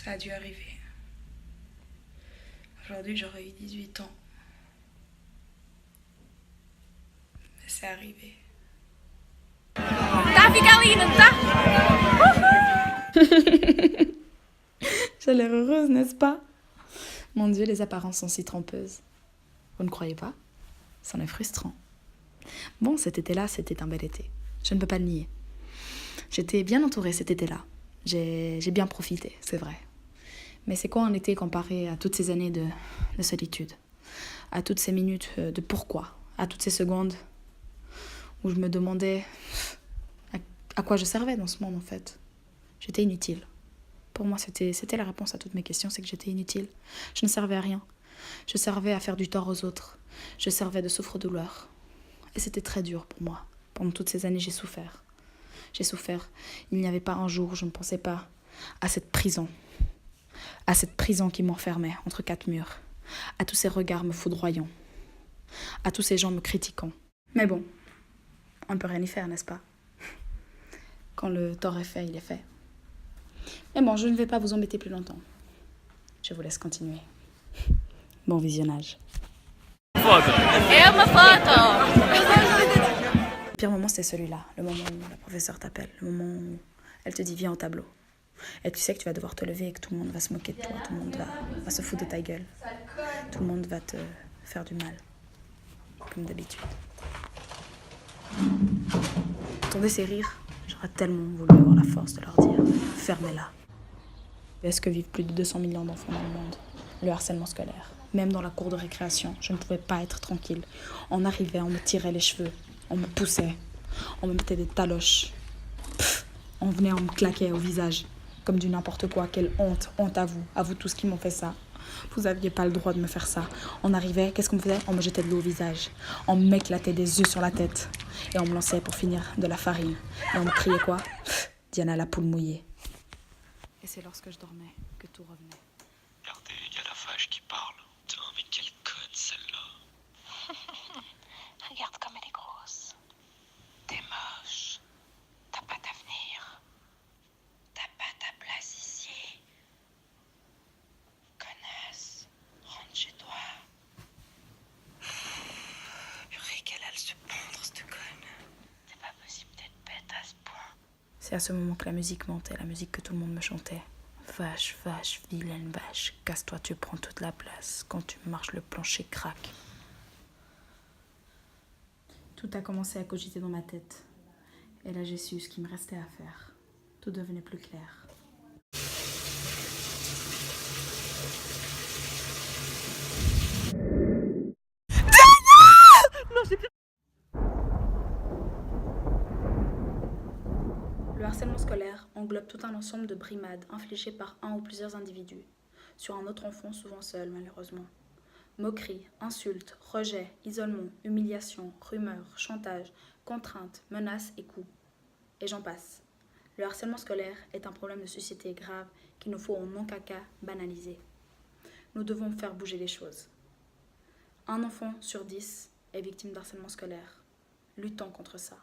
Ça a dû arriver. Aujourd'hui, j'aurais eu 18 ans. Mais c'est arrivé. T'as Caroline, J'ai l'air heureuse, n'est-ce pas? Mon Dieu, les apparences sont si trompeuses. Vous ne croyez pas? C'en est frustrant. Bon, cet été-là, c'était un bel été. Je ne peux pas le nier. J'étais bien entourée cet été-là. J'ai bien profité, c'est vrai. Mais c'est quoi un été comparé à toutes ces années de solitude? À toutes ces minutes de pourquoi? À toutes ces secondes où je me demandais à quoi je servais dans ce monde, en fait. J'étais inutile. Pour moi, c'était la réponse à toutes mes questions, c'est que j'étais inutile. Je ne servais à rien. Je servais à faire du tort aux autres. Je servais de souffre-douleur. Et c'était très dur pour moi. Pendant toutes ces années, j'ai souffert. J'ai souffert. Il n'y avait pas un jour où je ne pensais pas à cette prison. À cette prison qui m'enfermait entre quatre murs. À tous ces regards me foudroyant. À tous ces gens me critiquant. Mais bon, on ne peut rien y faire, n'est-ce pas? Quand le tort est fait, il est fait. Mais bon, je ne vais pas vous embêter plus longtemps. Je vous laisse continuer. Bon visionnage. É uma foto! Le pire moment, c'est celui-là. Le moment où la professeure t'appelle. Le moment où elle te dit viens au tableau. Et tu sais que tu vas devoir te lever et que tout le monde va se moquer de toi. Tout le monde va se foutre de ta gueule. Tout le monde va te faire du mal. Comme d'habitude. Entendez ces rires? J'aurais tellement voulu avoir la force de leur dire fermez-la. Est-ce que vivent plus de 200 millions d'enfants dans le monde? Le harcèlement scolaire. Même dans la cour de récréation, je ne pouvais pas être tranquille. On arrivait, on me tirait les cheveux, on me poussait, on me mettait des taloches. On venait, on me claquait au visage, comme du n'importe quoi. Quelle honte, honte à vous tous qui m'ont fait ça. Vous n'aviez pas le droit de me faire ça. On arrivait, qu'est-ce qu'on me faisait? On me jetait de l'eau au visage. On m'éclatait des œufs sur la tête. Et on me lançait pour finir de la farine. Et on me criait quoi? Diana la poule mouillée. Et c'est lorsque je dormais que tout revenait. Regardez, il y a la vache qui parle. Putain, mais quelle conne celle-là. Regarde comme elle est grosse. T'es moche. T'as pas d'avenir. T'as pas ta place ici. Connasse. Rentre chez toi. Purée, qu'elle a se pondre, cette conne. C'est pas possible d'être bête à ce point. C'est à ce moment que la musique montait, la musique que tout le monde me chantait. Vache, vache, vilaine vache, casse-toi, tu prends toute la place. Quand tu marches, le plancher craque. Tout a commencé à cogiter dans ma tête. Et là, j'ai su ce qu'il me restait à faire. Tout devenait plus clair. Le harcèlement scolaire englobe tout un ensemble de brimades infligées par un ou plusieurs individus, sur un autre enfant souvent seul malheureusement. Moqueries, insultes, rejets, isolement, humiliation, rumeurs, chantage, contraintes, menaces et coups. Et j'en passe. Le harcèlement scolaire est un problème de société grave qu'il nous faut en aucun cas banaliser. Nous devons faire bouger les choses. Un enfant sur 10 est victime d'harcèlement scolaire. Luttons contre ça.